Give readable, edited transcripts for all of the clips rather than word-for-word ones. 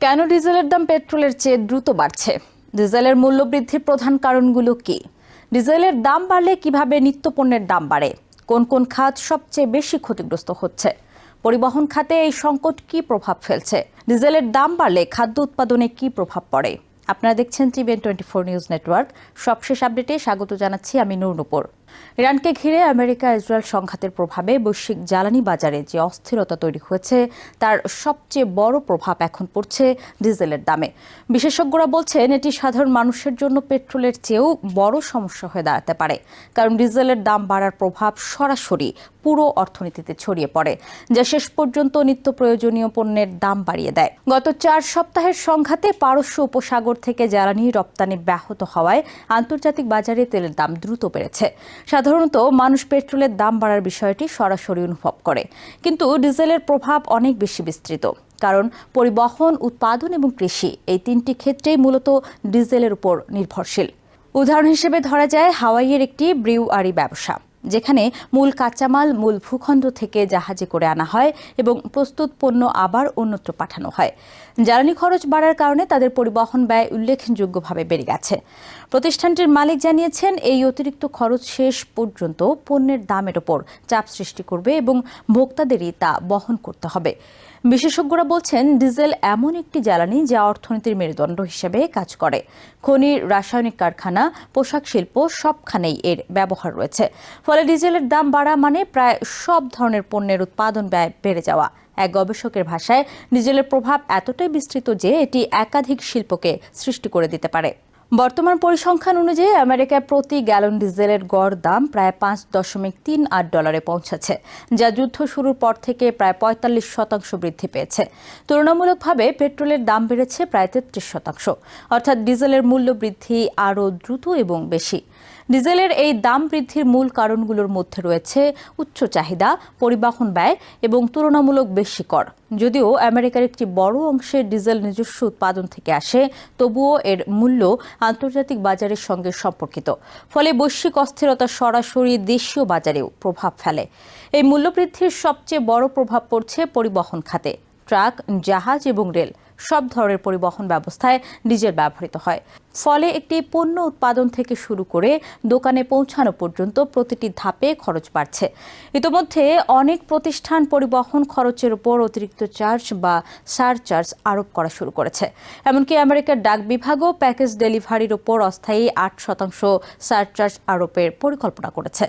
কেন ডিজেলের দাম পেট্রোলের চেয়ে দ্রুত বাড়ছে? ডিজেলের মূল্য বৃদ্ধির প্রধান কারণগুলো কি? ডিজেলের দাম বাড়লে কিভাবে নিত্যপণ্যের দাম বাড়ে? কোন কোন খাত সবচেয়ে বেশি ক্ষতিগ্রস্ত হচ্ছে? পরিবহন খাতে এই সংকট কি প্রভাব ফেলছে? ডিজেলের দাম বাড়লে খাদ্য উৎপাদনে কি প্রভাব পড়ে? আপনারা দেখছেন টিভিএন 24 নিউজ নেটওয়ার্ক। সবশেষ আপডেটে স্বাগত জানাচ্ছি আমি নূর। ইরানকে ঘিরে আমেরিকা ইসরায়েল সংঘাতের প্রভাবে বৈশ্বিক জ্বালানি বাজারে যে অস্থিরতা তৈরি হয়েছে তার সবচেয়ে বড় প্রভাব এখন পড়ছে ডিজেলের দামে। বিশেষজ্ঞরা বলছেন এটি সাধারণ মানুষের জন্য পেট্রোলের চেয়েও বড় সমস্যা হয়ে দাঁড়াতে পারে, কারণ ডিজেলের দাম বাড়ার প্রভাব সরাসরি পুরো অর্থনীতিতে ছড়িয়ে পড়ে, যা শেষ পর্যন্ত নিত্য প্রয়োজনীয় পণ্যের দাম বাড়িয়ে দেয়। গত 4 সপ্তাহের সংঘাতে পারস্য উপসাগর থেকে জ্বালানি রপ্তানি ব্যাহত হওয়ায় আন্তর্জাতিক বাজারে তেলের দাম দ্রুত বেড়েছে। সাধারণত মানুষ পেট্রোলের দাম বাড়ার বিষয়টি সরাসরি অনুভব করে, কিন্তু ডিজেলের প্রভাব অনেক বেশি বিস্তৃত, কারণ পরিবহন, উৎপাদন এবং কৃষি এই তিনটি ক্ষেত্রেই মূলত ডিজেলের উপর নির্ভরশীল। উদাহরণ হিসেবে ধরা যায় হাওয়াইয়ের একটি ব্রিউয়ারি ব্যবসা, যেখানে মূল কাঁচামাল মূল ভূখণ্ড থেকে জাহাজে করে আনা হয় এবং প্রস্তুত পণ্য আবার অন্যত্র পাঠানো হয়। জ্বালানি খরচ বাড়ার কারণে তাদের পরিবহন ব্যয় উল্লেখযোগ্যভাবে বেড়ে গেছে। প্রতিষ্ঠানটির মালিক জানিয়েছেন এই অতিরিক্ত খরচ শেষ পর্যন্ত পণ্যের দামের ওপর চাপ সৃষ্টি করবে এবং ভোক্তাদেরই তা বহন করতে হবে। বিশেষজ্ঞরা বলছেন ডিজেল এমন একটি জ্বালানি যা অর্থনীতির মেরুদণ্ড হিসেবে কাজ করে। খনি, রাসায়নিক কারখানা, পোশাক শিল্প সবখানেই এর ব্যবহার রয়েছে। ফলে ডিজেলের দাম বাড়া মানে প্রায় সব ধরনের পণ্যের উৎপাদন ব্যয় বেড়ে যাওয়া। এক গবেষকের ভাষায় ডিজেলের প্রভাব এতটাই বিস্তৃত যে এটি একাধিক শিল্পকে সৃষ্টি করে দিতে পারে। বর্তমান পরিসংখ্যান অনুযায়ী আমেরিকায় প্রতি গ্যালন ডিজেলের গড় দাম প্রায় $5.38 পৌঁছেছে, যা যুদ্ধ শুরুর পর থেকে প্রায় 45% বৃদ্ধি পেয়েছে। তুলনামূলকভাবে পেট্রোলের দাম বেড়েছে প্রায় 33%, অর্থাৎ ডিজেলের মূল্য বৃদ্ধি আরও দ্রুত এবং বেশি। ডিজেলের এই দাম বৃদ্ধির মূল কারণগুলোর মধ্যে রয়েছে উচ্চ চাহিদা, পরিবহন ব্যয় এবং তুলনামূলক বেশি কর। যদিও আমেরিকার একটি বড় অংশের ডিজেল নিজস্ব উৎপাদন থেকে আসে, তবুও এর মূল্য আন্তর্জাতিক বাজারের সঙ্গে সম্পর্কিত। ফলে বৈশ্বিক অস্থিরতা সরাসরি দেশীয় বাজারেও প্রভাব ফেলে। এই মূল্যবৃদ্ধির সবচেয়ে বড় প্রভাব পড়ছে পরিবহন খাতে। ট্রাক, জাহাজ এবং রেল সব ধরনের পরিবহন ব্যবস্থায় ডিজেল ব্যবহৃত হয়। ফলে একটি পণ্য উৎপাদন থেকে শুরু করে দোকানে পৌঁছানো পর্যন্ত প্রতিটি ধাপে খরচ বাড়ছে। ইতোমধ্যে অনেক প্রতিষ্ঠান পরিবহন খরচের উপর অতিরিক্ত চার্জ বা সারচার্জ আরোপ করা শুরু করেছে। এমনকি আমেরিকার ডাক বিভাগও প্যাকেজ ডেলিভারির উপর অস্থায়ী 8% সারচার্জ আরোপের পরিকল্পনা করেছে।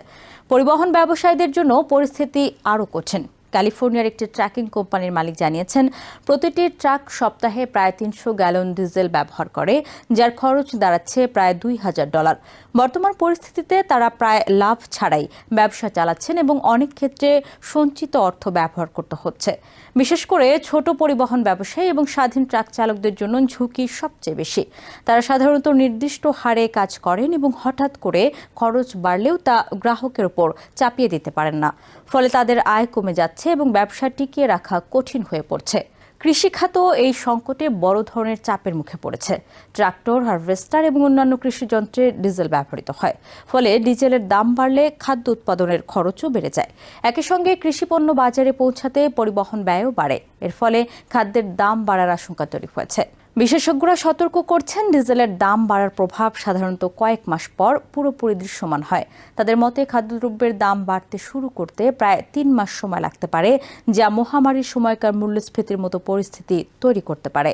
পরিবহন ব্যবসায়ীদের জন্য পরিস্থিতি আরও কঠিন। ক্যালিফোর্নিয়ার একটি ট্রাকিং কোম্পানির মালিক জানিয়েছেন প্রতিটি ট্রাক সপ্তাহে প্রায় 300 গ্যালন ডিজেল ব্যবহার করে, যার খরচ দাঁড়াচ্ছে প্রায় $2,000। বর্তমান পরিস্থিতিতে তারা প্রায় লাভ ছাড়াই ব্যবসা চালাচ্ছেন এবং অনেক ক্ষেত্রে সঞ্চিত অর্থ ব্যবহার করতে হচ্ছে। বিশেষ করে ছোট পরিবহন ব্যবসায়ী এবং স্বাধীন ট্রাক চালকদের জন্য ঝুঁকি সবচেয়ে বেশি। তারা সাধারণত নির্দিষ্ট হারে কাজ করেন এবং হঠাৎ করে খরচ বাড়লেও তা গ্রাহকের উপর চাপিয়ে দিতে পারেন না। ফলে তাদের আয় কমে যাচ্ছে এবং ব্যবসা টিকিয়ে রাখা কঠিন হয়ে পড়ছে। কৃষিখাতও এই সংকটে বড় ধরনের চাপের মুখে পড়েছে। ট্রাক্টর, হারভেস্টার এবং অন্যান্য কৃষিযন্ত্রে ডিজেল ব্যবহৃত হয়। ফলে ডিজেলের দাম বাড়লে খাদ্য উৎপাদনের খরচও বেড়ে যায়। একই সঙ্গে কৃষিপণ্য বাজারে পৌঁছাতে পরিবহন ব্যয়ও বাড়ে। এর ফলে খাদ্যের দাম বাড়ার আশঙ্কা তৈরি হয়েছে। বিশেষজ্ঞরা সতর্ক করছেন ডিজেলের দাম বাড়ার প্রভাব সাধারণত কয়েক মাস পর পুরোপুরি দৃশ্যমান হয়। তাদের মতে খাদ্যদ্রব্যের দাম বাড়তে শুরু করতে প্রায় 3 মাস সময় লাগতে পারে, যা মহামারীর সময়কার মূল্যস্ফীতির মতো পরিস্থিতি তৈরি করতে পারে।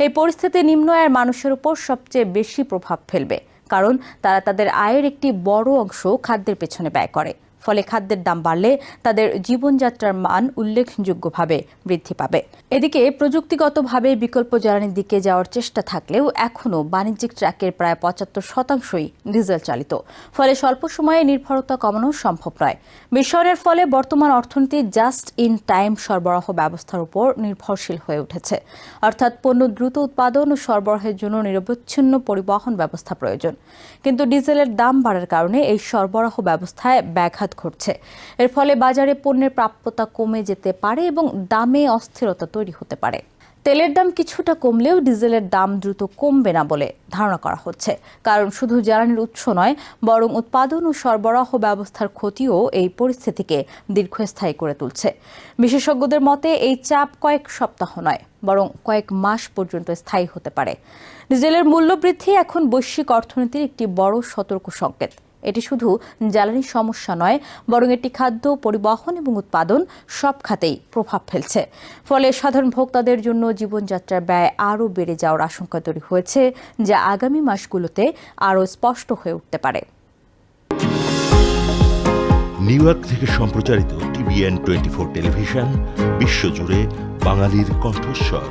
এই পরিস্থিতি নিম্ন আয়ের মানুষের উপর সবচেয়ে বেশি প্রভাব ফেলবে, কারণ তারা তাদের আয়ের একটি বড় অংশ খাদ্যের পেছনে ব্যয় করে। ফলে খাদ্যের দাম বাড়লে তাদের জীবনযাত্রার মান উল্লেখযোগ্যভাবে বৃদ্ধি পাবে। এদিকে প্রযুক্তিগতভাবে বিকল্প জ্বালানির দিকে যাওয়ার চেষ্টা থাকলেও এখনও বাণিজ্যিক ট্রাকের প্রায় 75%ই ডিজেল চালিত। ফলে স্বল্প সময়ে নির্ভরতা কমানো সম্ভব নয়। বিশ্বায়নের ফলে বর্তমান অর্থনীতি জাস্ট ইন টাইম সরবরাহ ব্যবস্থার উপর নির্ভরশীল হয়ে উঠেছে। অর্থাৎ পণ্য দ্রুত উৎপাদন ও সরবরাহের জন্য নিরবচ্ছিন্ন পরিবহন ব্যবস্থা প্রয়োজন। কিন্তু ডিজেলের দাম বাড়ার কারণে এই সরবরাহ ব্যবস্থায় ব্যাঘাত ঘটছে। এর ফলে বাজারে পণ্যের প্রাপ্যতা কমে যেতে পারে এবং দামে অস্থিরতা তৈরি হতে পারে। তেলের দাম কিছুটা কমলেও ডিজেলের দাম দ্রুত কমবে না বলে ধারণা করা হচ্ছে। কারণ শুধু জ্বালানির উৎস নয়, বরং উৎপাদন ও সরবরাহ ব্যবস্থার ক্ষতিও এই পরিস্থিতিকে দীর্ঘস্থায়ী করে তুলছে। বিশেষজ্ঞদের মতে এই চাপ কয়েক সপ্তাহ নয়, বরং কয়েক মাস পর্যন্ত স্থায়ী হতে পারে। ডিজেলের মূল্য বৃদ্ধি এখন বৈশ্বিক অর্থনীতির একটি বড় সতর্ক সংকেত। এটি শুধু জ্বালানি সমস্যা নয়, বরং এটি খাদ্য, পরিবহন এবং উৎপাদন সব খাতেই প্রভাব ফেলছে। ফলে সাধারণ ভোক্তাদের জন্য জীবনযাত্রার ব্যয় আরও বেড়ে যাওয়ার আশঙ্কা তৈরি হয়েছে, যা আগামী মাসগুলোতে আরও স্পষ্ট হয়ে উঠতে পারে। নিউ ইয়র্ক থেকে সম্প্রচারিত TVN 24 টেলিভিশন বিশ্বজুড়ে বাঙালির কণ্ঠস্বর।